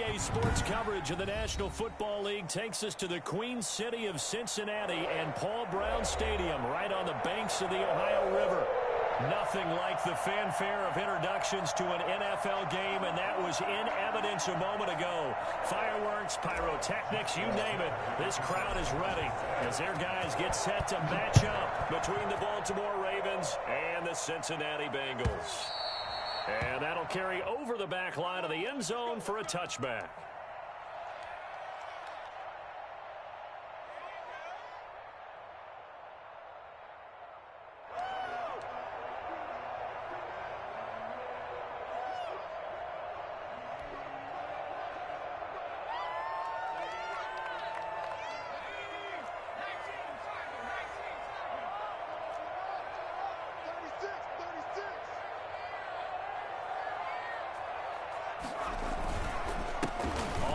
Today's sports coverage of the National Football League takes us to the Queen City of Cincinnati and Paul Brown Stadium right on the banks of the Ohio River. Nothing like the fanfare of introductions to an NFL game, and that was in evidence a moment ago. Fireworks, pyrotechnics, you name it. This crowd is ready as their guys get set to match up between the Baltimore Ravens and the Cincinnati Bengals. And that'll carry over the back line of the end zone for a touchback.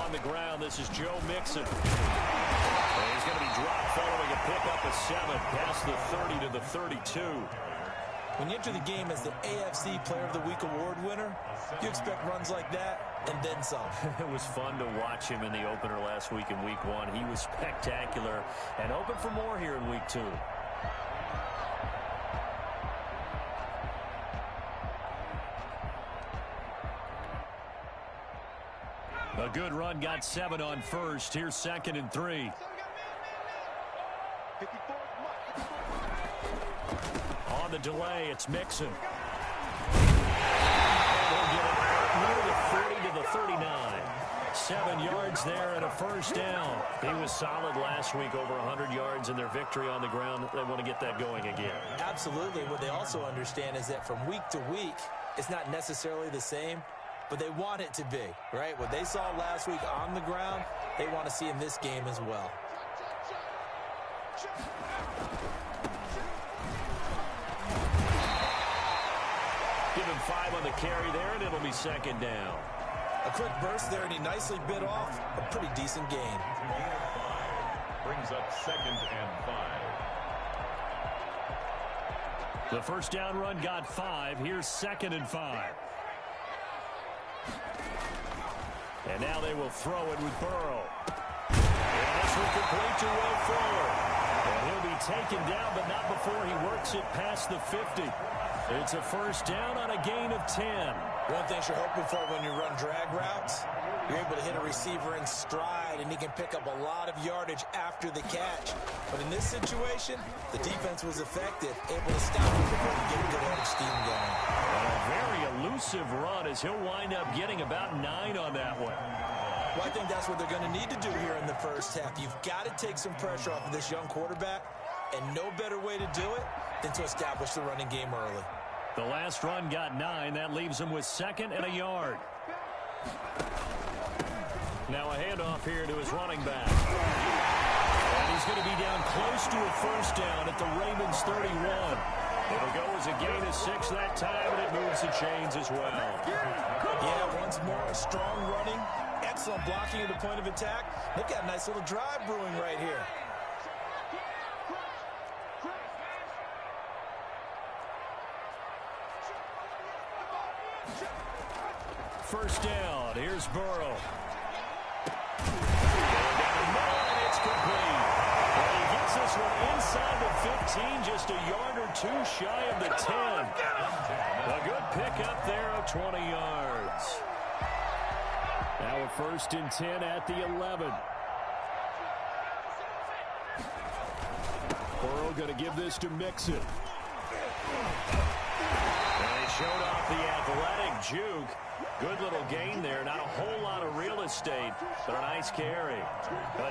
On the ground, this is Joe Mixon. And he's going to be dropped following a pickup of 7 past the 30 to the 32. When you enter the game as the AFC Player of the Week award winner, you expect runs like that and then some. It was fun to watch him in the opener last week in Week 1. He was spectacular and open for more here in Week 2. A good run, got 7 on first. Here's 2nd and 3. On the delay, it's Mixon. They'll get it near the 40 to the 39. 7 yards there and a first down. He was solid last week, over 100 yards in their victory on the ground. They want to get that going again. Absolutely. What they also understand is that from week to week, it's not necessarily the same, but they want it to be, right? What they saw last week on the ground, they want to see in this game as well. Give him 5 on the carry there, and it'll be 2nd down. A quick burst there, and he nicely bit off a pretty decent gain. Brings up 2nd and 5. The first down run got 5. Here's 2nd and 5. And now they will throw it with Burrow. And this will complete to Will Fuller. And he'll be taken down, but not before he works it past the 50. It's a first down on a gain of 10. One thing you're hoping for when you run drag routes, you're able to hit a receiver in stride, and he can pick up a lot of yardage after the catch. But in this situation, the defense was effective, able to stop him before he get a good head of steam going. And a very elusive run as he'll wind up getting about 9 on that one. Well, I think that's what they're going to need to do here in the first half. You've got to take some pressure off of this young quarterback, and no better way to do it than to establish the running game early. The last run got 9. That leaves him with 2nd and a yard. Now a handoff here to his running back. And he's going to be down close to a first down at the Ravens 31. It'll go as a gain of 6 that time, and it moves the chains as well. Yeah, once more, a strong running, excellent blocking at the point of attack. They've got a nice little drive brewing right here. First down, here's Burrow. And it's complete. And he gets this one inside the 15, just a yard or 2 shy of the 10. A good pickup there of 20 yards. Now a 1st and 10 at the 11. Burrow going to give this to Mixon. And he showed off the athletic juke. Good little gain there. Not a whole lot of real estate, but a nice carry.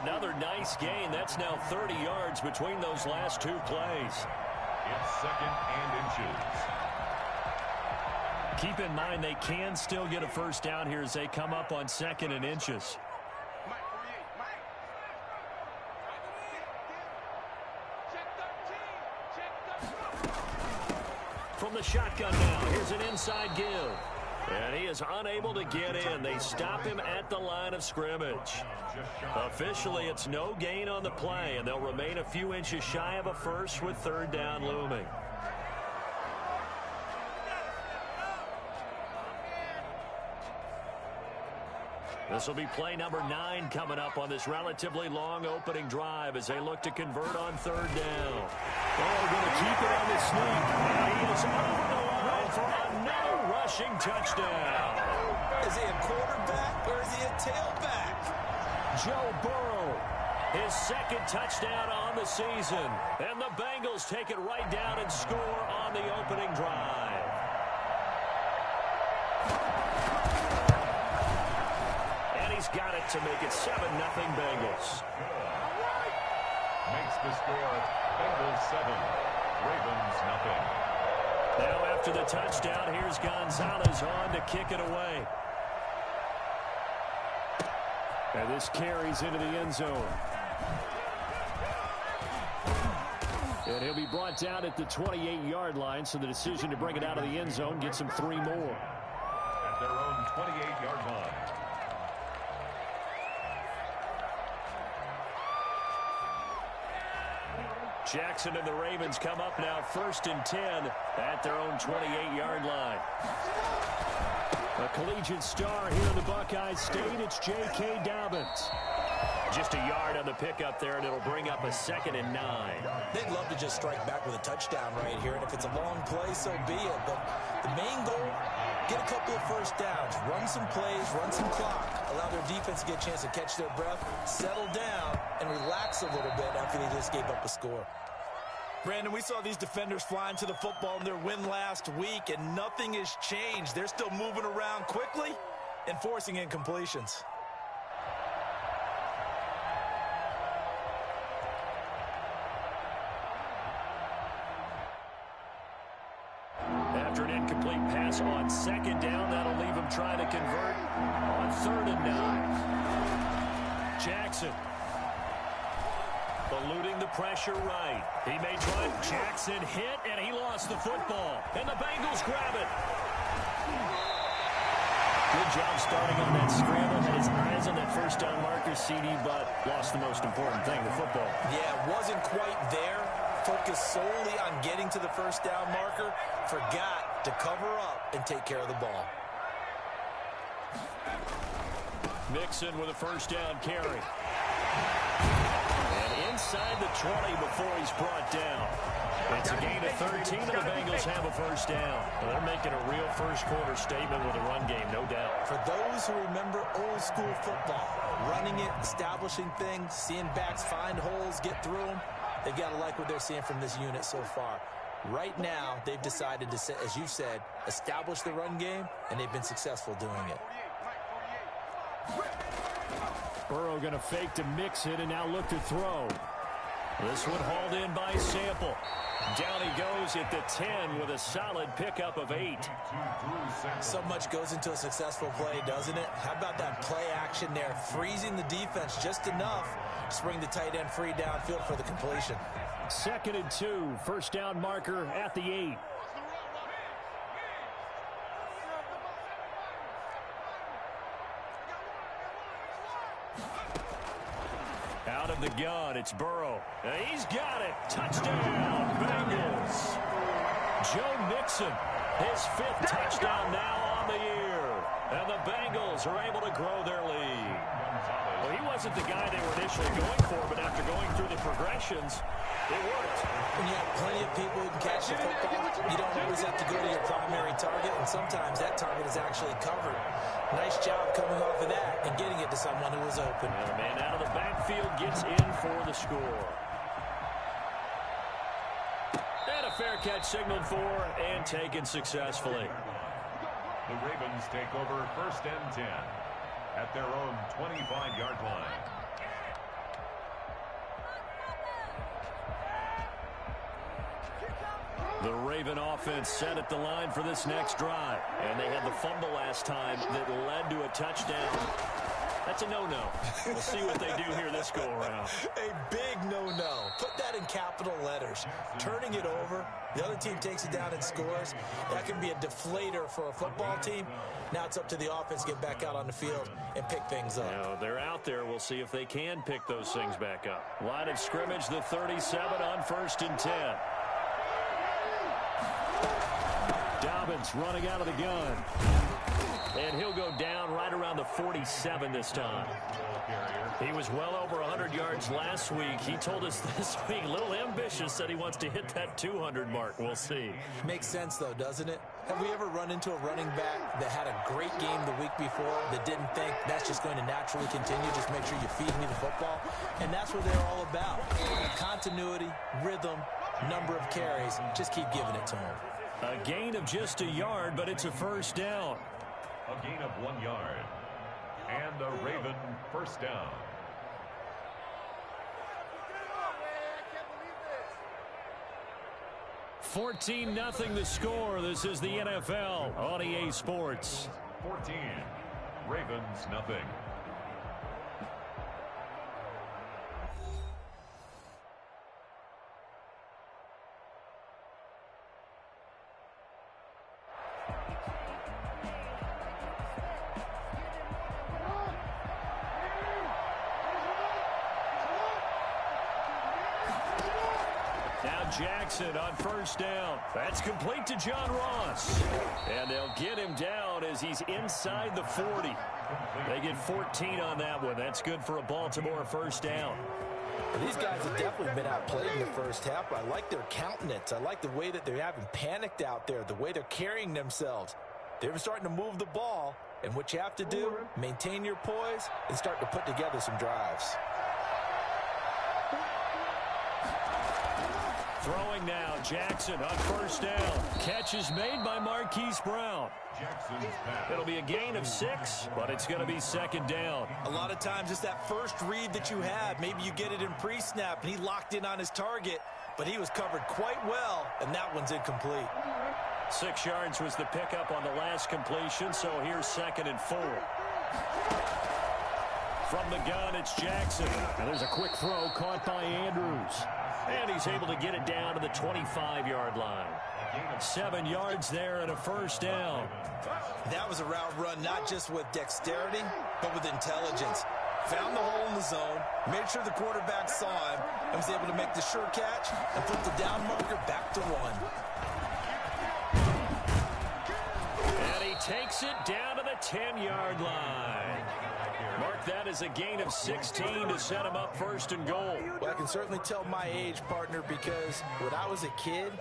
Another nice gain. That's now 30 yards between those last 2 plays. It's 2nd and inches. Keep in mind they can still get a first down here as they come up on 2nd and inches. From the shotgun now, here's an inside give. And he is unable to get in. They stop him at the line of scrimmage. Officially, it's no gain on the play, and they'll remain a few inches shy of a first with 3rd down looming. This will be play number 9 coming up on this relatively long opening drive as they look to convert on 3rd down. Oh, going to keep it on the sneak. And he is over the line for another rushing touchdown. Is he a quarterback or is he a tailback? Joe Burrow, his 2nd touchdown on the season. And the Bengals take it right down and score on the opening drive. Got it to make it 7-0 Bengals. Makes the score Bengals 7, Ravens nothing. Now after the touchdown, here's Gonzalez on to kick it away. And this carries into the end zone. And he'll be brought down at the 28-yard line, so the decision to bring it out of the end zone gets him 3 more. At their own 28-yard line. Jackson and the Ravens come up now 1st and 10 at their own 28-yard line. A collegiate star here in the Buckeye State, it's J.K. Dobbins. Just a yard on the pickup there, and it'll bring up a 2nd and 9. They'd love to just strike back with a touchdown right here, and if it's a long play, so be it. But the main goal, get a couple of first downs, run some plays, run some clock, allow their defense to get a chance to catch their breath, settle down, and relax a little bit after they just gave up a score. Brandon, we saw these defenders flying to the football in their win last week, and nothing has changed. They're still moving around quickly and forcing incompletions. After an incomplete pass on 2nd down, that'll leave him trying to convert on 3rd and 9. Jackson eluding the pressure right. He may try. Jackson hit, and he lost the football. And the Bengals grab it. Good job starting on that scramble. Had his eyes on that first down marker, CD, but lost the most important thing, the football. Yeah, wasn't quite there. Focused solely on getting to the first down marker. Forgot to cover up and take care of the ball. Mixon with a first down carry. Inside the 20 before he's brought down. It's a gain of 13, and the Bengals have a first down. Well, they're making a real first-quarter statement with a run game, no doubt. For those who remember old-school football, running it, establishing things, seeing backs find holes, get through them, they've got to like what they're seeing from this unit so far. Right now, they've decided to, as you said, establish the run game, and they've been successful doing it. Burrow going to fake to Mixon and now look to throw. This one hauled in by Sample. Down he goes at the 10 with a solid pickup of 8. So much goes into a successful play, doesn't it? How about that play action there? Freezing the defense just enough to bring the tight end free downfield for the completion. 2nd and 2. First down marker at the 8. Out of the gun, it's Burrow. He's got it. Touchdown, Bengals. Joe Mixon, his 5th touchdown now on the year. And the Bengals are able to grow their lead. Well, he wasn't the guy they were initially going for, but after going through the progressions, it worked. When you have plenty of people who can catch the football, you don't always have to go to your primary target, and sometimes that target is actually covered. Nice job coming off of that and getting it to someone who was open. And the man out of the backfield gets in for the score. And a fair catch signaled for and taken successfully. The Ravens take over 1st and 10 at their own 25-yard line. The Raven offense set at the line for this next drive. And they had the fumble last time that led to a touchdown. That's a no-no. We'll see what they do here this go-around. A big no-no. Put that in capital letters. Turning it over, the other team takes it down and scores. That can be a deflator for a football team. Now it's up to the offense to get back out on the field and pick things up. Now, they're out there. We'll see if they can pick those things back up. Line of scrimmage, the 37 on 1st and 10. Dobbins running out of the gun. And he'll go down right around the 47 this time. He was well over 100 yards last week. He told us this week, a little ambitious, said he wants to hit that 200 mark. We'll see. Makes sense, though, doesn't it? Have we ever run into a running back that had a great game the week before that didn't think that's just going to naturally continue? Just make sure you feed me the football. And that's what they're all about. Continuity, rhythm, number of carries. Just keep giving it to him. A gain of just a yard, but it's a first down. A gain of 1 yard. And a Raven first down. $14-0 the score. This is the NFL on EA Sports. 14. Ravens nothing. Jackson on first down. That's complete to John Ross. And they'll get him down as he's inside the 40. They get 14 on that one. That's good for a Baltimore first down. These guys have definitely been outplayed in the first half. I like their countenance. I like the way that they haven't panicked out there, the way they're carrying themselves. They're starting to move the ball. And what you have to do, maintain your poise and start to put together some drives. Throwing now, Jackson on first down. Catch is made by Marquise Brown. It'll be a gain of 6, but it's going to be second down. A lot of times it's that first read that you have. Maybe you get it in pre-snap, and he locked in on his target, but he was covered quite well, and that one's incomplete. 6 yards was the pickup on the last completion, so here's 2nd and 4. From the gun, it's Jackson. And there's a quick throw caught by Andrews. And he's able to get it down to the 25-yard line. 7 yards there and a first down. That was a route run not just with dexterity, but with intelligence. Found the hole in the zone, made sure the quarterback saw him, and was able to make the sure catch and put the down marker back to 1. And he takes it down to the 10-yard line. Mark that as a gain of 16 to set him up 1st and goal. Well, I can certainly tell my age, partner, because when I was a kid,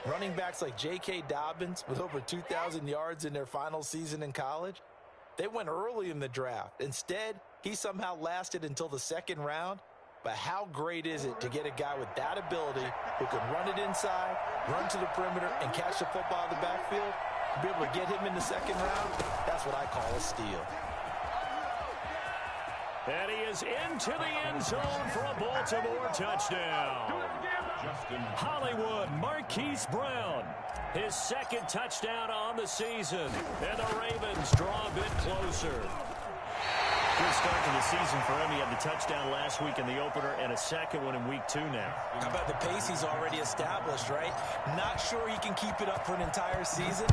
running backs like J.K. Dobbins with over 2,000 yards in their final season in college, they went early in the draft. Instead, he somehow lasted until the 2nd round. But how great is it to get a guy with that ability who can run it inside, run to the perimeter, and catch the football in the backfield? To be able to get him in the 2nd round, that's what I call a steal. And he is into the end zone for a Baltimore touchdown. Hollywood, Marquise Brown, his 2nd touchdown on the season. And the Ravens draw a bit closer. Good start to the season for him. He had the touchdown last week in the opener and a 2nd one in week 2 now. How about the pace he's already established, right? Not sure he can keep it up for an entire season,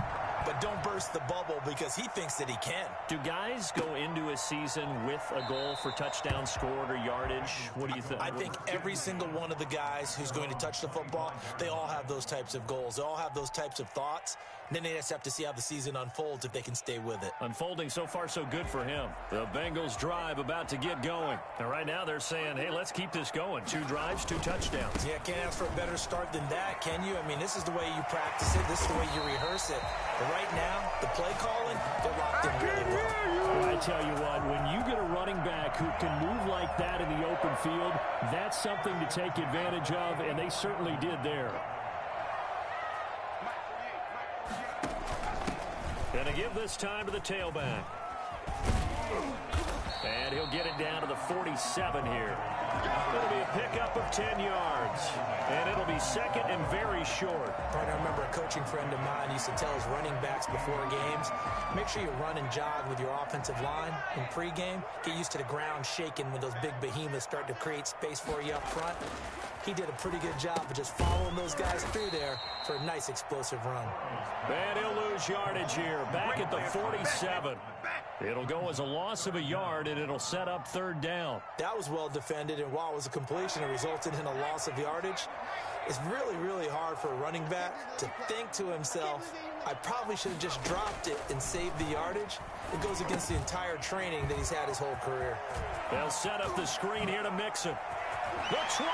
but don't burst the bubble because he thinks that he can. Do guys go into a season with a goal for touchdown scored or yardage? What do you think? I think every single one of the guys who's going to touch the football, they all have those types of goals. They all have those types of thoughts. And then they just have to see how the season unfolds if they can stay with it. Unfolding so far so good for him. The Bengals drive about to get going. And right now they're saying, hey, let's keep this going. 2 drives, 2 touchdowns. Yeah, can't ask for a better start than that, can you? I mean, this is the way you practice it. This is the way you rehearse it. But right now, the play calling, they're locked in really well. Well, I tell you what, when you get a running back who can move like that in the open field, that's something to take advantage of, and they certainly did there. Gonna give this time to the tailback. And he'll get it down to the 47 here. It'll be a pickup of 10 yards. And it'll be 2nd and very short. I remember a coaching friend of mine used to tell his running backs before games, make sure you run and jog with your offensive line in pregame. Get used to the ground shaking when those big behemoths start to create space for you up front. He did a pretty good job of just following those guys through there for a nice explosive run. And he'll lose yardage here, back at the 47. It'll go as a loss of a yard, and it'll set up 3rd down. That was well defended, and while it was a completion, it resulted in a loss of yardage. It's really, really hard for a running back to think to himself, I probably should have just dropped it and saved the yardage. It goes against the entire training that he's had his whole career. They'll set up the screen here to Mixon. The 20.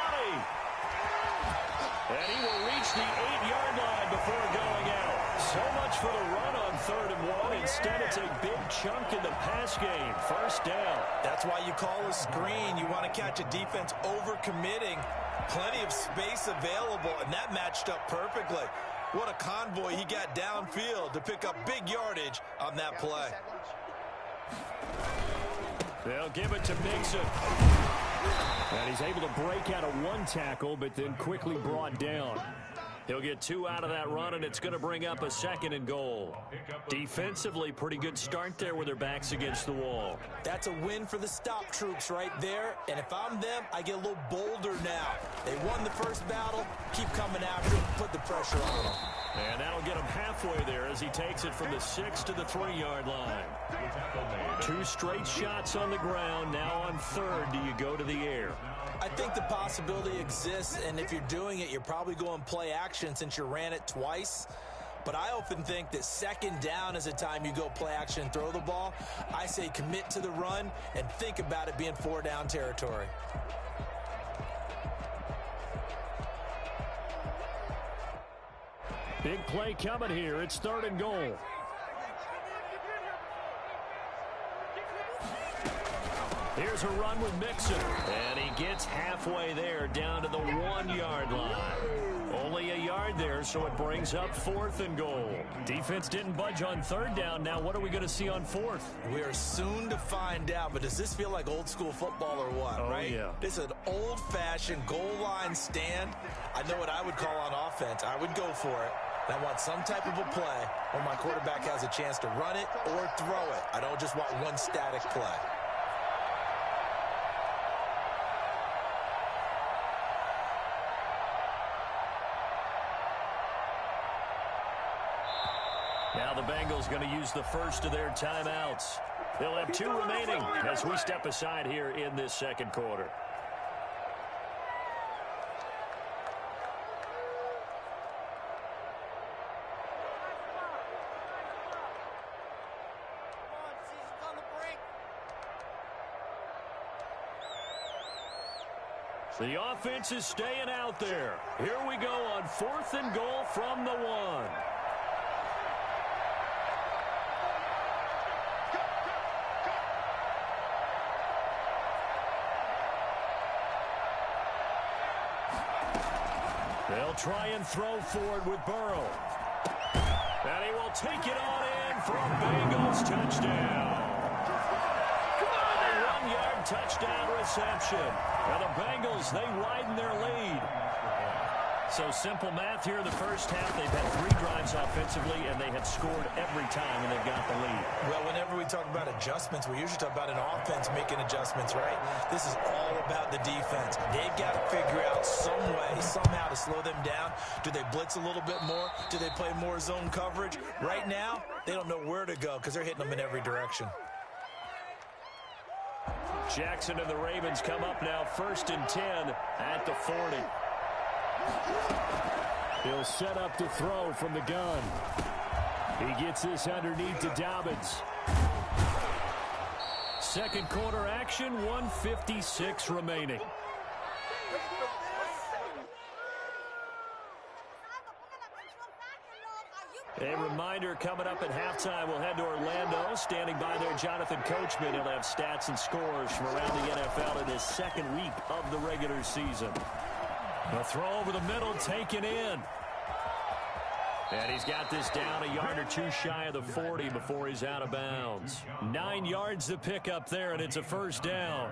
And he will reach the 8-yard line before going out. So much for the run on 3rd and 1. Instead, it's a big chunk in the pass game. First down. That's why you call a screen. You want to catch a defense overcommitting. Plenty of space available, and that matched up perfectly. What a convoy he got downfield to pick up big yardage on that play. They'll give it to Mixon. And he's able to break out of 1 tackle, but then quickly brought down. He'll get 2 out of that run, and it's going to bring up a 2nd and goal. Defensively, pretty good start there with their backs against the wall. That's a win for the stop troops right there. And if I'm them, I get a little bolder now. They won the first battle. Keep coming after them. Put the pressure on them. And that'll get him halfway there as he takes it from the 6 to the 3-yard line. 2 straight shots on the ground. Now on 3rd, do you go to the air? I think the possibility exists, and if you're doing it, you're probably going play action since you ran it twice. But I often think that 2nd down is a time you go play action and throw the ball. I say commit to the run and think about it being 4-down territory. Big play coming here. It's 3rd and goal. Here's a run with Mixon. And he gets halfway there down to the 1-yard line. Only a yard there, so it brings up 4th and goal. Defense didn't budge on 3rd down. Now what are we going to see on 4th? We are soon to find out, but does this feel like old school football or what, right? Yeah. This is an old-fashioned goal line stand. I know what I would call on offense. I would go for it. And I want some type of a play where my quarterback has a chance to run it or throw it. I don't just want one static play. Now the Bengals going to use the first of their timeouts. They'll have 2 remaining as we step aside here in this 2nd quarter. The offense is staying out there. Here we go on 4th and goal from the 1. They'll try and throw forward with Burrow. And he will take it on in for a Bengals touchdown. A 1-yard touchdown reception. And the Bengals, they widen their lead. So simple math here in the first half. They've had 3 drives offensively, and they have scored every time when they've got the lead. Well, whenever we talk about adjustments, we usually talk about an offense making adjustments, right? This is all about the defense. They've got to figure out some way, somehow to slow them down. Do they blitz a little bit more? Do they play more zone coverage? Right now, they don't know where to go because they're hitting them in every direction. Jackson and the Ravens come up now 1st and 10 at the 40. He'll set up to throw from the gun. He gets this underneath to Dobbins. 2nd quarter action, 1:56 remaining. A reminder coming up at halftime, we'll head to Orlando. Standing by there, Jonathan Coachman. He'll have stats and scores from around the NFL in his 2nd week of the regular season. The throw over the middle, taken in. And he's got this down a yard or 2 shy of the 40 before he's out of bounds. 9 yards to pick up there, and it's a 1st down.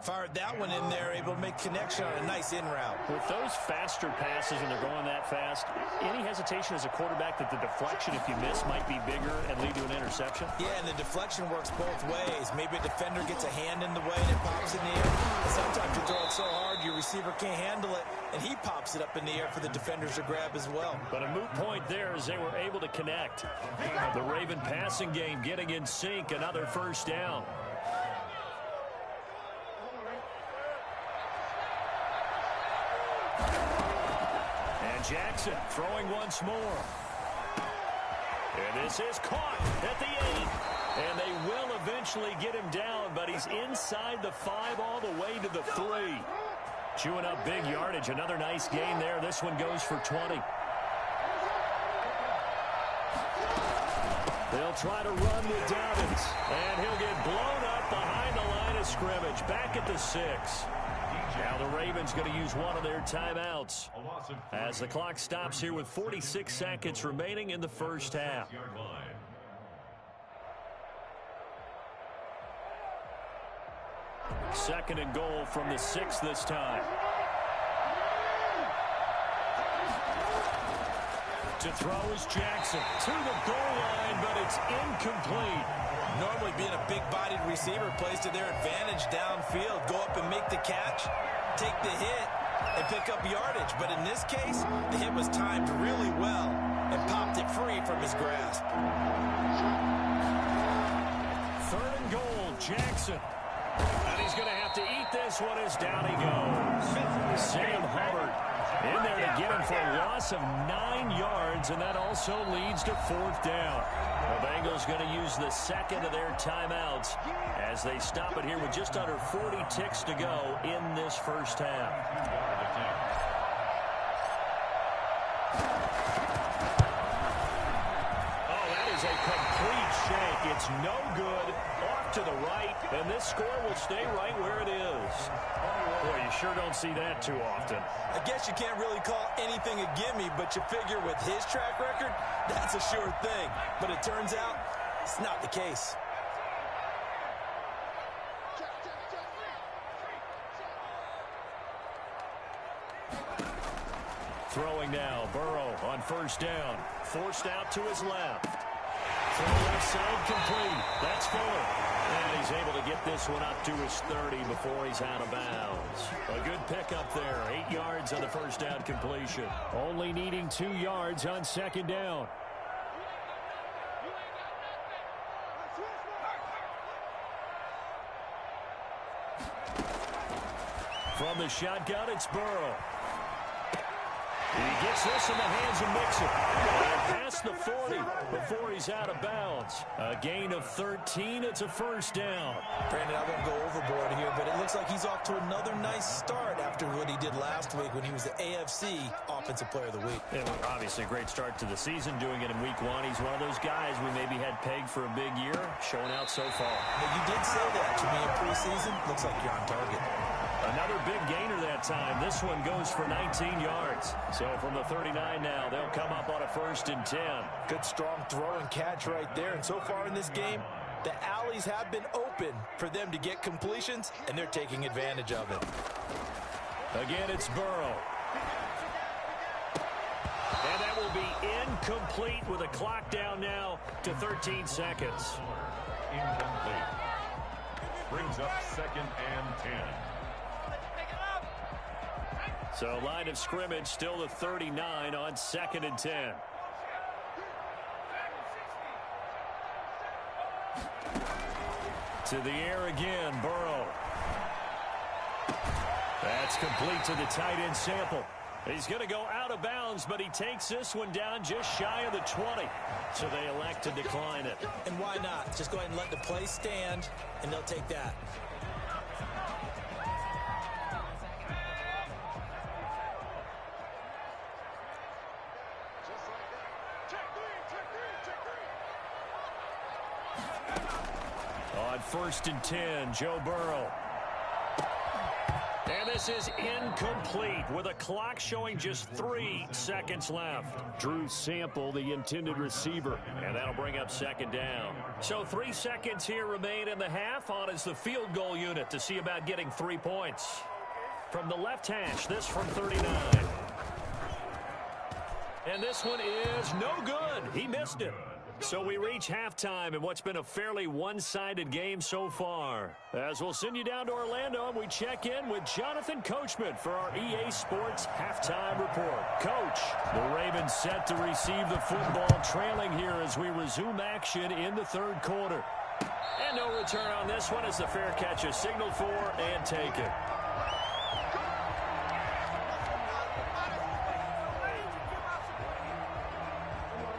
Fired that one in there, able to make connection on a nice in route. With those faster passes and they're going that fast, any hesitation as a quarterback that the deflection, if you miss, might be bigger and lead to an interception? Yeah, and the deflection works both ways. Maybe a defender gets a hand in the way and it pops in the air. And sometimes you throw it so hard your receiver can't handle it, and he pops it up in the air for the defenders to grab as well. But a moot point there as they were able to connect. The Raven passing game getting in sync, another 1st down. Jackson throwing once more. And this is caught at the 8. And they will eventually get him down, but he's inside the 5 all the way to the 3. Chewing up big yardage. Another nice gain there. This one goes for 20. They'll try to run with Dobbins. And he'll get blown up behind the line of scrimmage. Back at the 6. Now the Ravens going to use one of their timeouts as the clock stops here with 46 seconds remaining in the first half. Second and goal from the 6 this time. To throw is Jackson to the goal line, but it's incomplete. Normally being a big-bodied receiver plays to their advantage downfield. Go up and make the catch, take the hit, and pick up yardage. But in this case, the hit was timed really well and popped it free from his grasp. Third and goal, Jackson. And he's going to have to eat this one as down he goes. Sam Hubbard in there to get him for a loss of 9 yards, and that also leads to 4th down. The Bengals going to use the second of their timeouts as they stop it here with just under 40 ticks to go in this first half. Oh, that is a complete shank. It's no good. Off to the right, and this score will stay right where it is. Boy, you sure don't see that too often. I guess you can't really call anything a gimme, but you figure with his track record, that's a sure thing. But it turns out it's not the case. Throwing now, Burrow on first down. Forced out to his left. Throw left side complete. That's Fuller. And he's able to get this one up to his 30 before he's out of bounds. A good pickup there. 8 yards on the first down completion. Only needing 2 yards on second down. From the shotgun, it's Burrow. He gets this in the hands of Mixon. Past the 40 before he's out of bounds. A gain of 13. It's a first down. Brandon, I won't go overboard here, but it looks like he's off to another nice start after what he did last week when he was the AFC Offensive Player of the Week. Yeah, obviously a great start to the season, doing it in week 1. He's one of those guys we maybe had pegged for a big year, showing out so far. But you did say that to me in preseason. Looks like you're on target. Another big gainer that time. This one goes for 19 yards. So from the 39 now, they'll come up on a 1st and 10. Good strong throw and catch right there. And so far in this game, the alleys have been open for them to get completions, and they're taking advantage of it. Again, it's Burrow. And that will be incomplete with a clock down now to 13 seconds. Incomplete. Brings up 2nd and 10. So line of scrimmage still the 39 on 2nd and 10. To the air again, Burrow. That's complete to the tight end Sample. He's going to go out of bounds, but he takes this one down just shy of the 20. So they elect to decline it. And why not? Just go ahead and let the play stand, and they'll take that. On 1st and 10, Joe Burrow. And this is incomplete with a clock showing just 3 seconds left. Drew Sample, the intended receiver, and that'll bring up 2nd down. So 3 seconds here remain in the half. On is the field goal unit to see about getting 3 points. From the left hash, this from 39. And this one is no good. He missed it. So we reach halftime in what's been a fairly one-sided game so far. As we'll send you down to Orlando, and we check in with Jonathan Coachman for our EA Sports Halftime Report. Coach, the Ravens set to receive the football, trailing here as we resume action in the 3rd quarter. And no return on this one as the fair catch is signaled for and taken.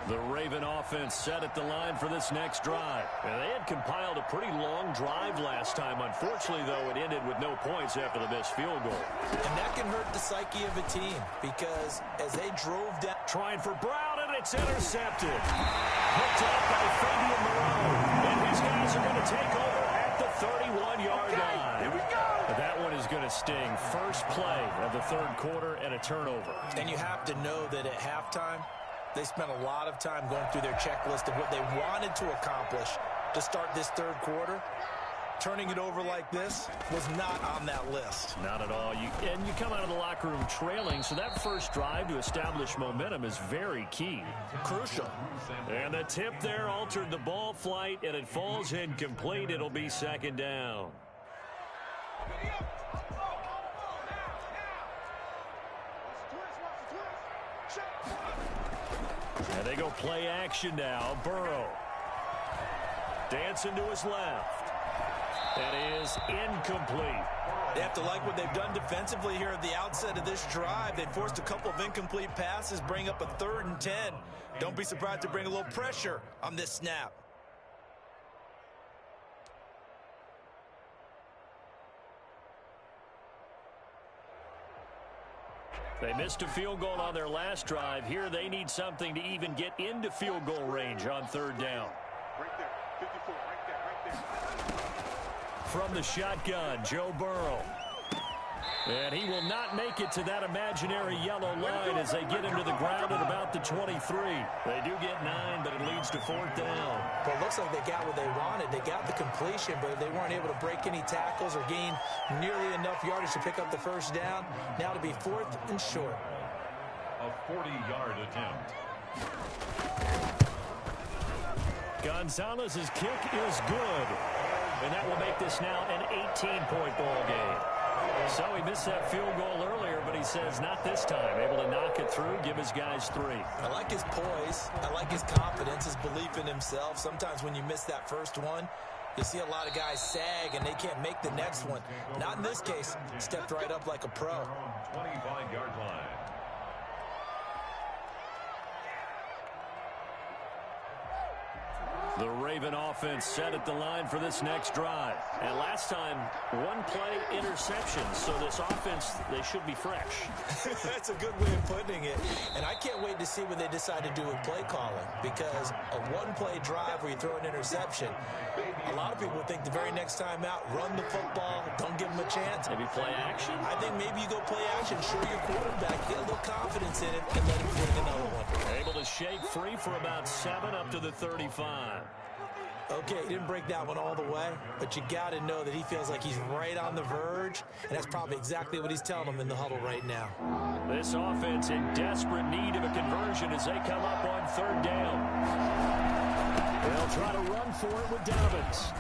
The Raven offense set at the line for this next drive. And they had compiled a pretty long drive last time. Unfortunately, though, it ended with no points after the missed field goal. And that can hurt the psyche of a team because as they drove down... Trying for Brown, and it's intercepted. Hooked up by Fabian Moreau. And his guys are going to take over at the 31-yard line. Here we go. That one is going to sting. First play of the third quarter and a turnover. And you have to know that at halftime, they spent a lot of time going through their checklist of what they wanted to accomplish to start this third quarter. Turning it over like this was not on that list. Not at all. And you come out of the locker room trailing, so that first drive to establish momentum is very key. Crucial. And the tip there altered the ball flight, and it falls incomplete. It'll be second down. And they go play action now. Burrow. Dancing to his left. That is incomplete. They have to like what they've done defensively here at the outset of this drive. They forced a couple of incomplete passes, bring up a 3rd and 10. Don't be surprised to bring a little pressure on this snap. They missed a field goal on their last drive. Here they need something to even get into field goal range on 3rd down. Right there, 54, right there. From the shotgun, Joe Burrow. And he will not make it to that imaginary yellow line as they get him to the ground at about the 23. They do get 9, but it leads to 4th down. Well, it looks like they got what they wanted. They got the completion, but they weren't able to break any tackles or gain nearly enough yardage to pick up the first down. Now to be 4th and short. A 40-yard attempt. Gonzalez's kick is good. And that will make this now an 18-point ball game. So he missed that field goal earlier, but he says not this time. Able to knock it through, give his guys 3. I like his poise. I like his confidence, his belief in himself. Sometimes when you miss that first one, you see a lot of guys sag and they can't make the next one. Not in this case. Stepped right up like a pro. 25-yard line. The Raven offense set at the line for this next drive. And last time, 1-play interception. So this offense, they should be fresh. That's a good way of putting it. And I can't wait to see what they decide to do with play calling. Because a 1-play drive where you throw an interception, a lot of people think the very next time out, run the football, don't give them a chance. Maybe play action? I think maybe you go play action, show your quarterback, get a little confidence in it, and let him bring another one. Able to shake free for about 7 up to the 35. Okay, he didn't break that one all the way, but you got to know that he feels like he's right on the verge, and that's probably exactly what he's telling them in the huddle right now. This offense in desperate need of a conversion as they come up on 3rd down. They'll try to run for it with Dobbins.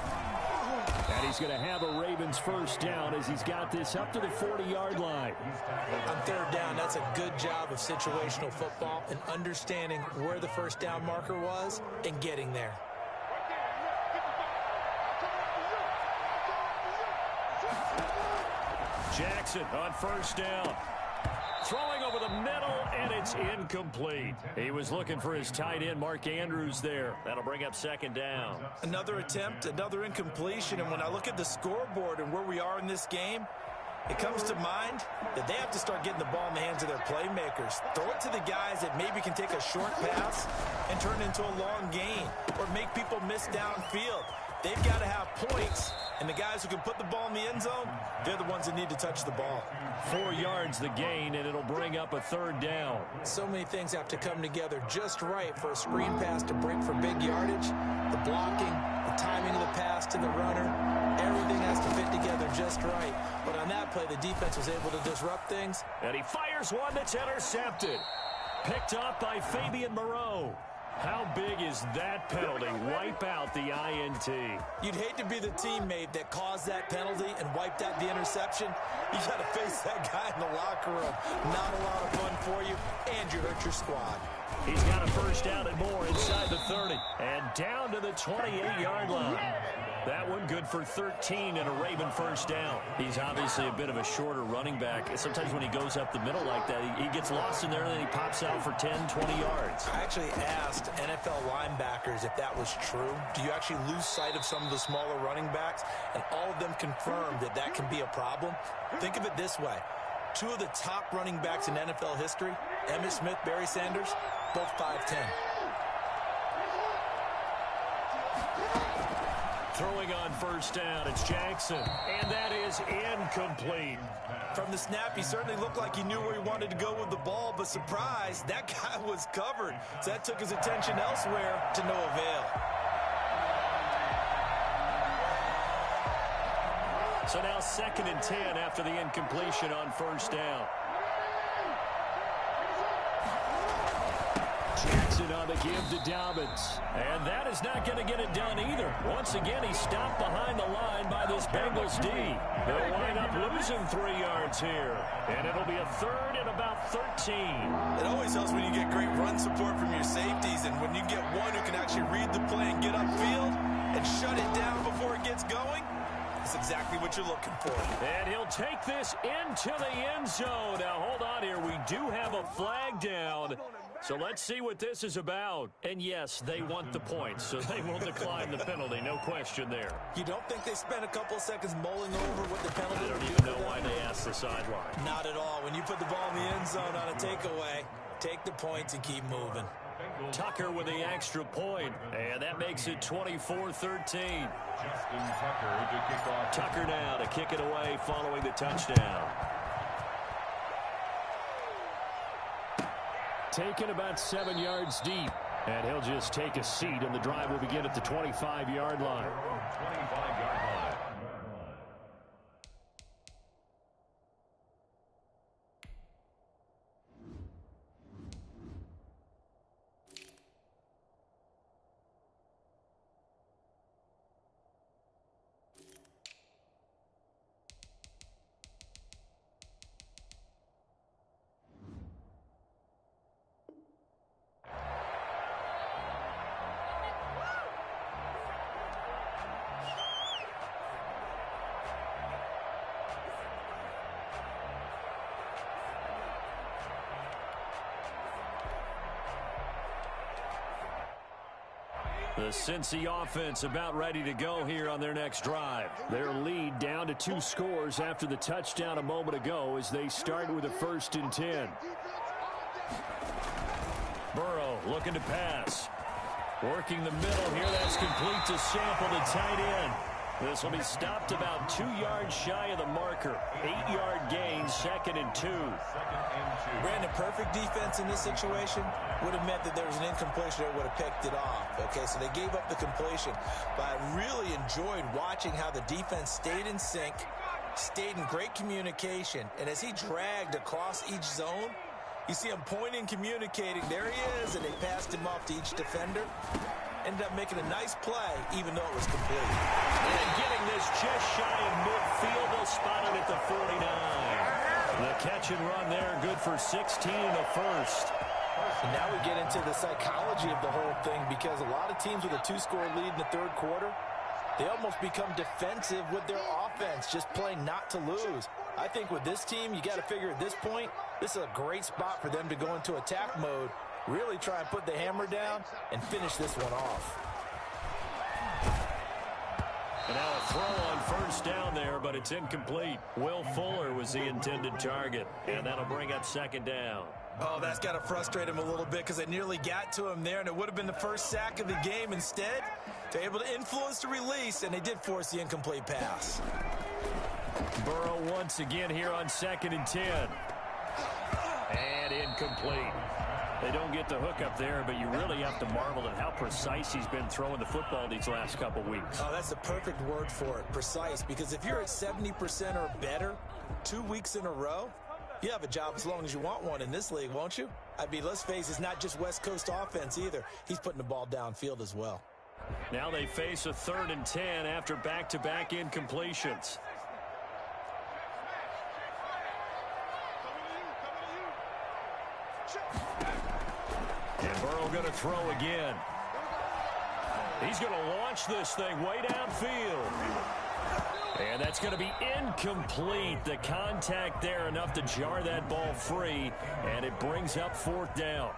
And he's going to have a Ravens first down as he's got this up to the 40-yard line. On 3rd down, that's a good job of situational football and understanding where the first down marker was and getting there. Jackson on 1st down. Throwing over the middle, and it's incomplete. He was looking for his tight end, Mark Andrews, there. That'll bring up 2nd down. Another attempt, another incompletion, and when I look at the scoreboard and where we are in this game, it comes to mind that they have to start getting the ball in the hands of their playmakers. Throw it to the guys that maybe can take a short pass and turn it into a long gain or make people miss downfield. They've got to have points, and the guys who can put the ball in the end zone, they're the ones that need to touch the ball. 4 yards the gain, and it'll bring up a 3rd down. So many things have to come together just right for a screen pass to break for big yardage. The blocking, the timing of the pass to the runner, everything has to fit together just right. But on that play, the defense was able to disrupt things. And he fires one that's intercepted. Picked up by Fabian Moreau. How big is that penalty? Wipe out the INT. You'd hate to be the teammate that caused that penalty and wiped out the interception. You got to face that guy in the locker room. Not a lot of fun for you, and you hurt your squad. He's got a first down and more inside the 30. And down to the 28-yard line. That one good for 13 and a Raven first down. He's obviously a bit of a shorter running back. Sometimes when he goes up the middle like that, he gets lost in there and then he pops out for 10, 20 yards. I actually asked NFL linebackers if that was true. Do you actually lose sight of some of the smaller running backs? And all of them confirmed that that can be a problem. Think of it this way. Two of the top running backs in NFL history, Emmitt Smith, Barry Sanders, both 5'10". Throwing on first down, it's Jackson, and that is incomplete. From the snap, he certainly looked like he knew where he wanted to go with the ball, but surprise, that guy was covered. So that took his attention elsewhere to no avail. So now 2nd and 10 after the incompletion on first down. Jackson on the give to Dobbins. And that is not going to get it done either. Once again, he's stopped behind the line by this Bengals D. They'll wind up losing 3 yards here. And it'll be a 3rd and about 13. It always helps when you get great run support from your safeties. And when you get one who can actually read the play and get upfield and shut it down before it gets going, that's exactly what you're looking for. And he'll take this into the end zone. Now, hold on here. We do have a flag down. So let's see what this is about. And yes, they want the points, so they will decline the penalty. No question there. You don't think they spent a couple of seconds mulling over what the penalty I don't would even do know why they asked the sideline. Not at all. When you put the ball in the end zone on a takeaway, take the points and keep moving. Tucker with the extra point, and that makes it 24-13. Justin Tucker to kick off. Tucker now to kick it away following the touchdown. Taken about 7 yards deep, and he'll just take a seat, and the drive will begin at the 25-yard line. 25-yard line. The Cincy offense about ready to go here on their next drive. Their lead down to 2 scores after the touchdown a moment ago as they start with a 1st and 10. Burrow looking to pass. Working the middle here. That's complete to Sample, the tight end. This will be stopped about 2 yards shy of the marker. 8-yard gain, 2nd and 2. Brandon, perfect defense in this situation would have meant that there was an incompletion that would have picked it off. Okay, so they gave up the completion. But I really enjoyed watching how the defense stayed in sync, stayed in great communication. And as he dragged across each zone, you see him pointing, communicating. There he is, and they passed him off to each defender. Ended up making a nice play, even though it was complete. And getting this just shy of midfield, they'll spot it at the 49. The catch and run there, good for 16 and a 1st. And now we get into the psychology of the whole thing, because a lot of teams with a 2-score lead in the 3rd quarter, they almost become defensive with their offense, just playing not to lose. I think with this team, you got to figure at this point, this is a great spot for them to go into attack mode, really try and put the hammer down and finish this one off. And now a throw on first down there, but it's incomplete. Will Fuller was the intended target, and that'll bring up 2nd down. Oh, that's got to frustrate him a little bit, because they nearly got to him there, and it would have been the first sack of the game. Instead, they're able to influence the release, and they did force the incomplete pass. Burrow once again here on 2nd and 10. And incomplete. They don't get the hook up there, but you really have to marvel at how precise he's been throwing the football these last couple weeks. Oh, that's the perfect word for it, precise, because if you're at 70% or better 2 weeks in a row, you have a job as long as you want one in this league, won't you? I mean, let's face it, it's not just West Coast offense either. He's putting the ball downfield as well. Now they face a 3rd and 10 after back-to-back incompletions. And Burrow going to throw again. He's going to launch this thing way downfield. And that's going to be incomplete. The contact there enough to jar that ball free, and it brings up 4th down.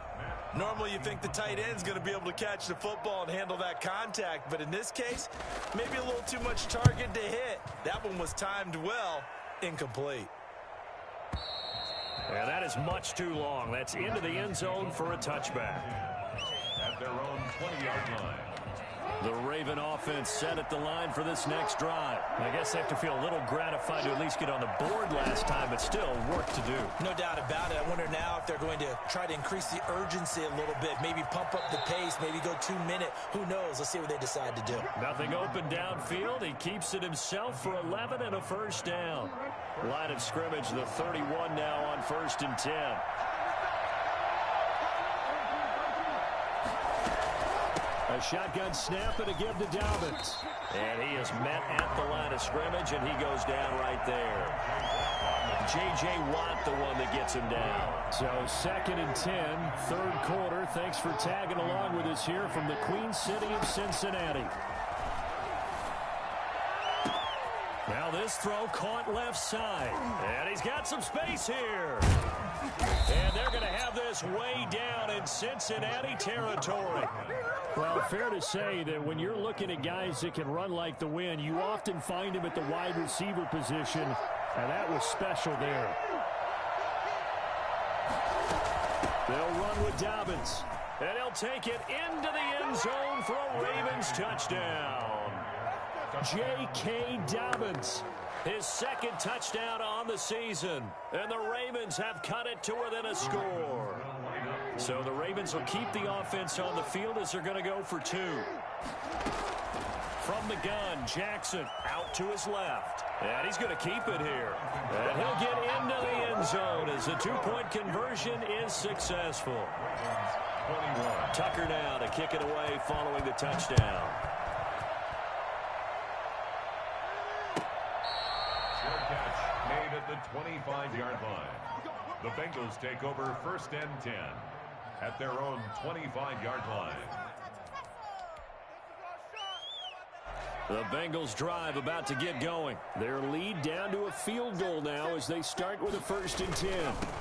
Normally you think the tight end's going to be able to catch the football and handle that contact, but in this case, maybe a little too much target to hit. That one was timed well, incomplete. And that is much too long. That's into the end zone for a touchback. At their own 20-yard line. The Raven offense set at the line for this next drive. I guess they have to feel a little gratified to at least get on the board last time, but still work to do. No doubt about it. I wonder now if they're going to try to increase the urgency a little bit, maybe pump up the pace, maybe go 2-minute. Who knows? Let's see what they decide to do. Nothing open downfield. He keeps it himself for 11 and a 1st down. Line of scrimmage, the 31 now on 1st and 10. A shotgun snap and a give to Dobbins. And he is met at the line of scrimmage, and he goes down right there. J.J. Watt, the one that gets him down. So 2nd and 10, 3rd quarter. Thanks for tagging along with us here from the Queen City of Cincinnati. Now this throw caught left side. And he's got some space here. And they're going to have this way down in Cincinnati territory. Well, fair to say that when you're looking at guys that can run like the wind, you often find them at the wide receiver position, and that was special there. They'll run with Dobbins, and he'll take it into the end zone for a Ravens touchdown. J.K. Dobbins, his 2nd touchdown on the season, and the Ravens have cut it to within a score. So the Ravens will keep the offense on the field as they're going to go for 2. From the gun, Jackson out to his left. And he's going to keep it here. And he'll get into the end zone as the 2-point conversion is successful. 21. Tucker now to kick it away following the touchdown. Fair catch made at the 25-yard line. The Bengals take over 1st and 10 at their own 25-yard line. The Bengals drive about to get going. Their lead down to a field goal now as they start with a 1st and 10.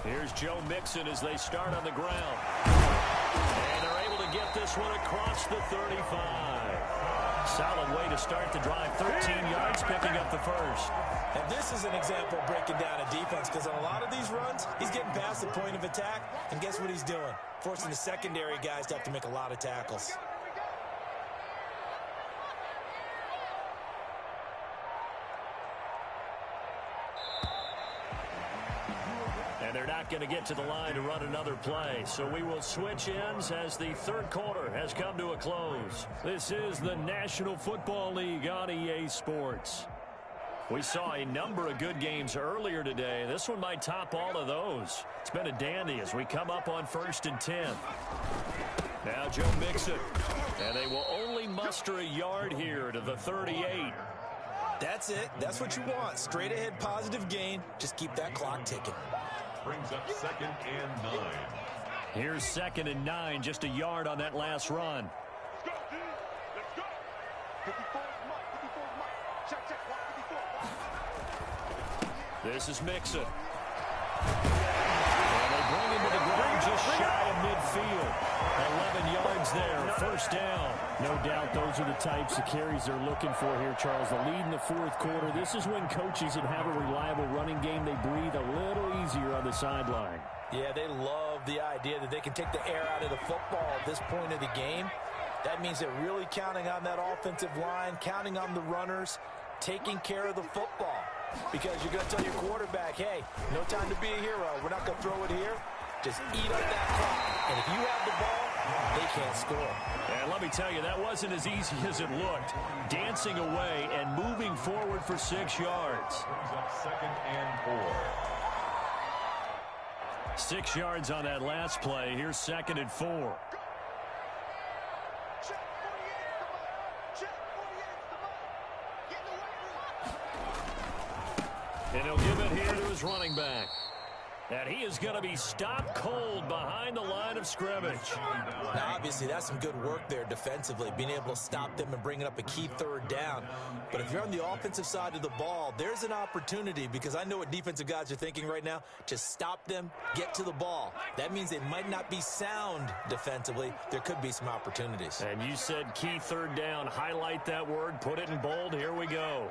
Here's Joe Mixon as they start on the ground. And they're able to get this one across the 35. Solid way to start the drive. 13 yards, picking up the 1st. And this is an example of breaking down a defense, because on a lot of these runs, he's getting past the point of attack, and guess what he's doing? Forcing the secondary guys to have to make a lot of tackles. And they're not going to get to the line to run another play. So we will switch ends as the 3rd quarter has come to a close. This is the National Football League on EA Sports. We saw a number of good games earlier today. This one might top all of those. It's been a dandy as we come up on 1st and 10. Now Joe Mixon. And they will only muster a yard here to the 38. That's it. That's what you want. Straight ahead positive gain. Just keep that clock ticking. Brings up 2nd and 9. Here's 2nd and 9, just a yard on that last run. Let's go, dude. Let's go. 54 is Mike. 54 is Mike. Check, check. Watch 54. This is Mixon. And they bring him to the ground just shy of midfield. 11 yards there, 1st down. No doubt those are the types of carries they're looking for here, Charles. The lead in the 4th quarter. This is when coaches that have a reliable running game, they breathe a little easier on the sideline. Yeah, they love the idea that they can take the air out of the football at this point of the game. That means they're really counting on that offensive line, counting on the runners, taking care of the football. Because you're going to tell your quarterback, hey, no time to be a hero. We're not going to throw it here. Just eat up that clock. And if you have the ball, they can't score. And let me tell you, that wasn't as easy as it looked. Dancing away and moving forward for 6 yards. Brings up 2nd and 4. 6 yards on that last play. Here's 2nd and 4. Check 48 is the ball. Check 48 is the ball. Get in the way. And he'll give it here to his running back. And he is going to be stopped cold behind the line of of scrimmage. Now, obviously, that's some good work there defensively, being able to stop them and bringing up a key third down. But if you're on the offensive side of the ball, there's an opportunity, because I know what defensive guys are thinking right now. Just stop them, get to the ball. That means they might not be sound defensively. There could be some opportunities. And you said key third down. Highlight that word. Put it in bold. Here we go.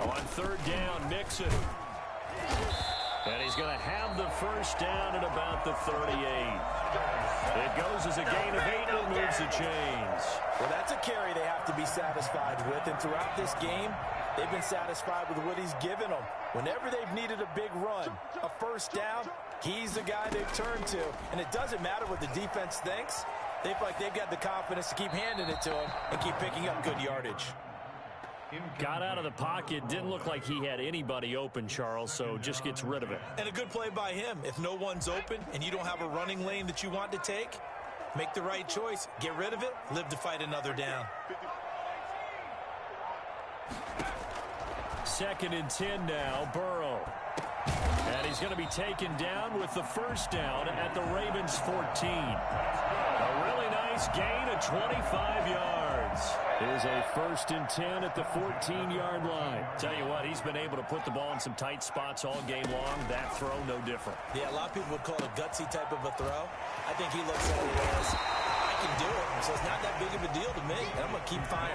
On third down, Mixon. And he's going to have the first down at about the 38. It goes as a gain of 8 and moves the chains. Well, that's a carry they have to be satisfied with. And throughout this game, they've been satisfied with what he's given them. Whenever they've needed a big run, a first down, he's the guy they've turned to. And it doesn't matter what the defense thinks. They feel like they've got the confidence to keep handing it to him and keep picking up good yardage. Got out of the pocket. Didn't look like he had anybody open, Charles, so just gets rid of it. And a good play by him. If no one's open and you don't have a running lane that you want to take, make the right choice. Get rid of it. Live to fight another down. 2nd and 10 now, Burrow. And he's going to be taken down with the first down at the Ravens' 14. A really nice gain of 25 yards. It is a 1st and 10 at the 14-yard line. Tell you what, he's been able to put the ball in some tight spots all game long. That throw, no different. Yeah, a lot of people would call it a gutsy type of a throw. I think he looks at it as, I can do it, so it's not that big of a deal to me, and I'm going to keep firing.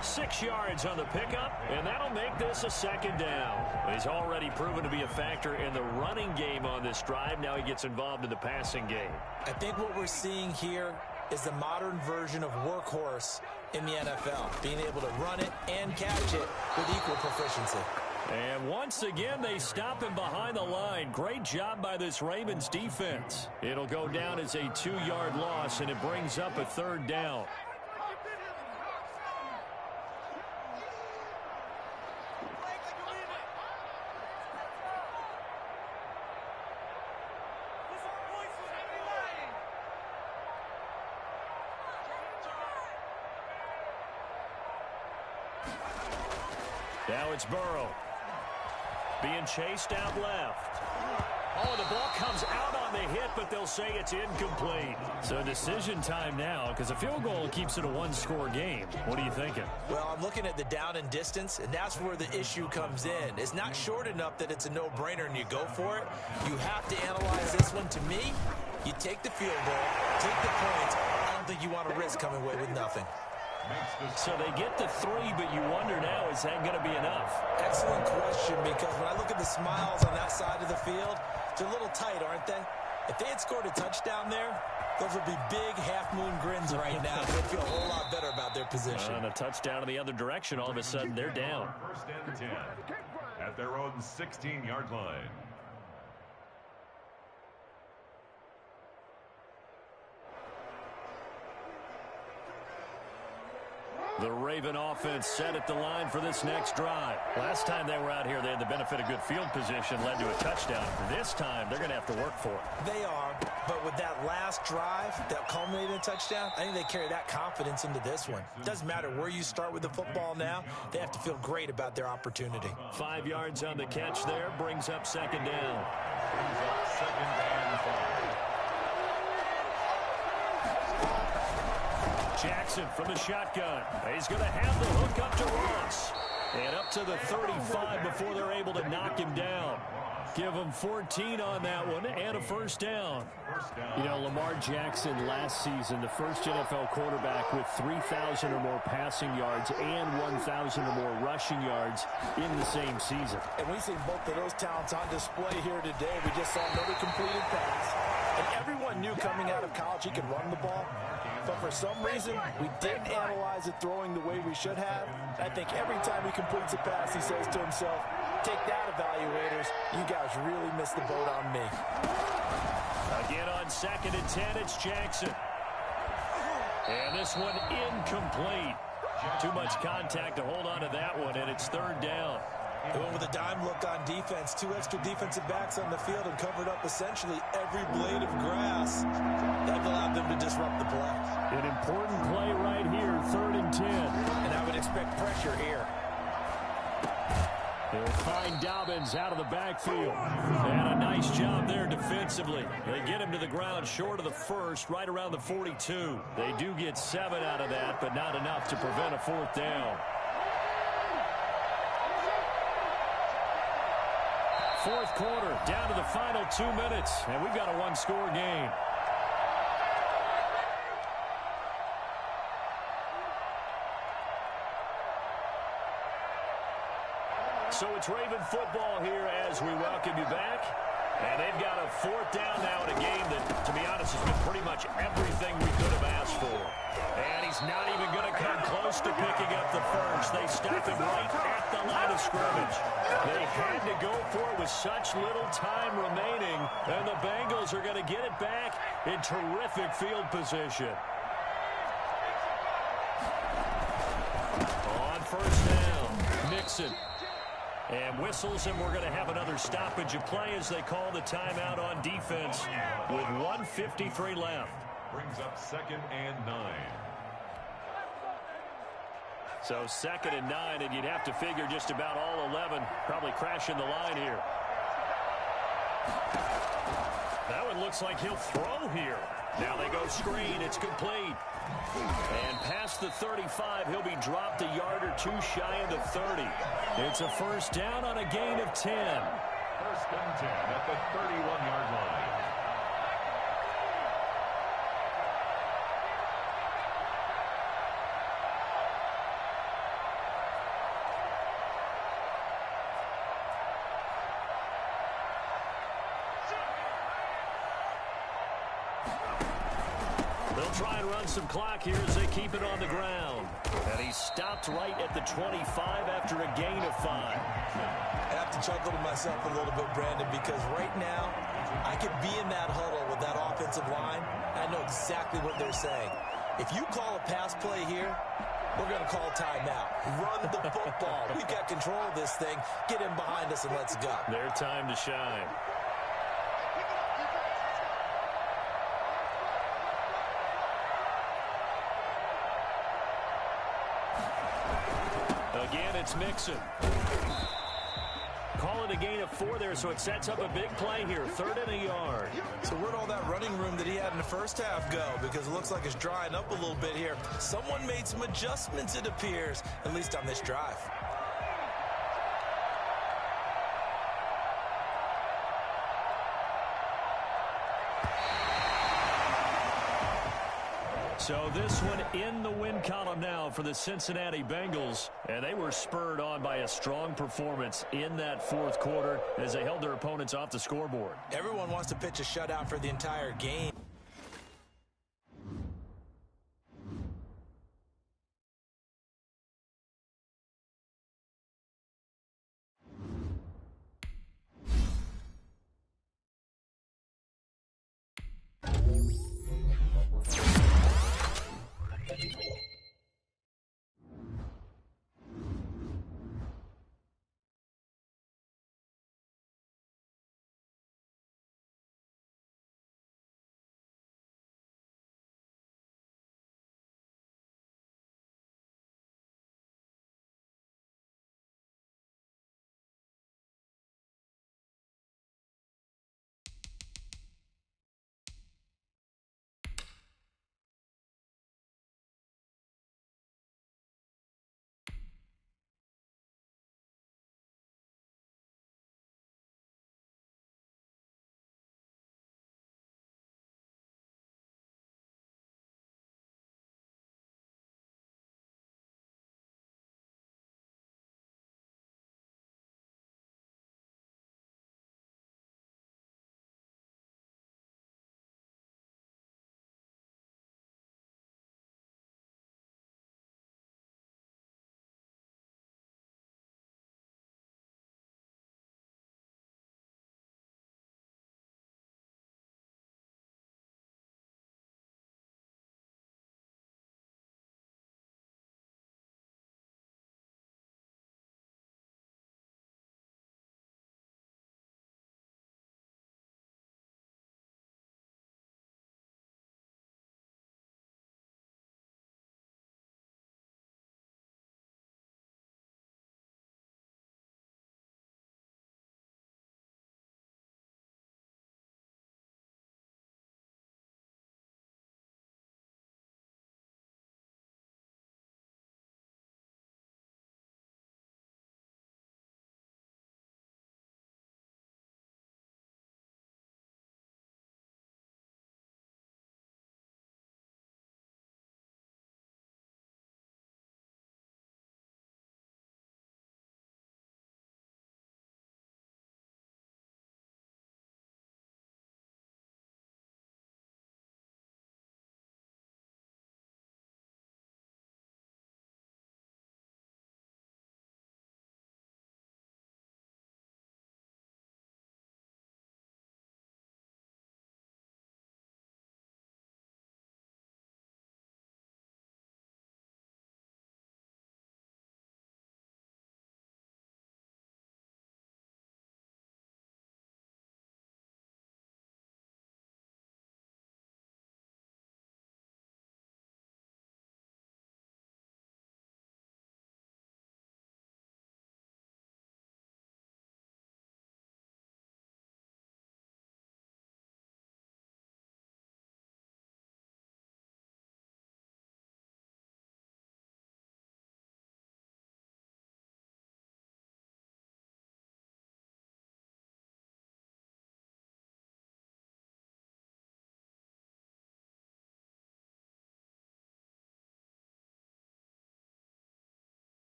6 yards on the pickup, and that'll make this a 2nd down. He's already proven to be a factor in the running game on this drive. Now he gets involved in the passing game. I think what we're seeing here is the modern version of workhorse in the NFL, being able to run it and catch it with equal proficiency. And once again, they stop him behind the line. Great job by this Ravens defense. It'll go down as a 2-yard loss, and it brings up a 3rd down. Now it's Burrow. Being chased out left. Oh, the ball comes out on the hit, but they'll say it's incomplete. So decision time now, because a field goal keeps it a 1-score game. What are you thinking? Well, I'm looking at the down and distance, and that's where the issue comes in. It's not short enough that it's a no-brainer and you go for it. You have to analyze this one. To me, you take the field goal, take the points. I don't think you want to risk coming away with nothing. So they get the 3, but you wonder now, is that going to be enough? Excellent question, because when I look at the smiles on that side of the field, they're a little tight, aren't they? If they had scored a touchdown there, those would be big half-moon grins right now. They'd feel a whole lot better about their position. And a touchdown in the other direction, all of a sudden they're down. 1st and 10 at their own 16-yard line. The Raven offense set at the line for this next drive. Last time they were out here, they had the benefit of good field position, led to a touchdown. This time, they're going to have to work for it. They are, but with that last drive that culminated in a touchdown, I think they carry that confidence into this one. Doesn't matter where you start with the football now, they have to feel great about their opportunity. 5 yards on the catch there, brings up 2nd down. Brings up 2nd and 5. Jackson from the shotgun. He's going to have the hook up to Ross. And up to the 35 before they're able to knock him down. Give him 14 on that one and a 1st down. You know, Lamar Jackson last season, the first NFL quarterback with 3,000 or more passing yards and 1,000 or more rushing yards in the same season. And we've seen both of those talents on display here today. We just saw another completed pass. And everyone knew coming out of college he could run the ball. But for some reason, we didn't analyze it throwing the way we should have. I think every time he completes a pass, he says to himself, take that, evaluators. You guys really missed the boat on me. Again on 2nd and 10, it's Jackson. And this one incomplete. Too much contact to hold on to that one, and it's 3rd down. They went with a dime look on defense. 2 extra defensive backs on the field and covered up essentially every blade of grass. That allowed them to disrupt the play. An important play right here, 3rd and 10. And I would expect pressure here. He'll find Dobbins out of the backfield. And a nice job there defensively. They get him to the ground short of the first, right around the 42. They do get 7 out of that, but not enough to prevent a 4th down. 4th quarter, down to the final 2 minutes, and we've got a 1-score game. So it's Raven football here as we welcome you back. And they've got a 4th down now in a game that, to be honest, has been pretty much everything we could have asked for. And he's not even going to come close to picking up the first. They stop him right at the line of scrimmage. They had to go for it with such little time remaining. And the Bengals are going to get it back in terrific field position. On 1st down, Mixon. And whistles, and we're going to have another stoppage of play as they call the timeout on defense with 1:53 left. Brings up 2nd and 9. So 2nd and 9, and you'd have to figure just about all 11 probably crashing the line here. That one looks like he'll throw here. Now they go screen. It's complete. And past the 35, he'll be dropped a yard or 2 shy of the 30. It's a 1st down on a gain of 10. 1st and 10 at the 31-yard line. Try and run some clock here as they keep it on the ground. And he's stopped right at the 25 after a gain of 5. I have to chuckle to myself a little bit, Brandon, because right now I could be in that huddle with that offensive line. I know exactly what they're saying. If you call a pass play here, we're going to call timeout. Run the football. We've got control of this thing. Get in behind us and let's go. Their time to shine. Again, it's Mixon. Call it a gain of 4 there, so it sets up a big play here. 3rd and a yard. So where'd all that running room that he had in the first half go? Because it looks like it's drying up a little bit here. Someone made some adjustments, it appears, at least on this drive. So this one in the win column now for the Cincinnati Bengals. And they were spurred on by a strong performance in that 4th quarter as they held their opponents off the scoreboard. Everyone wants to pitch a shutout for the entire game.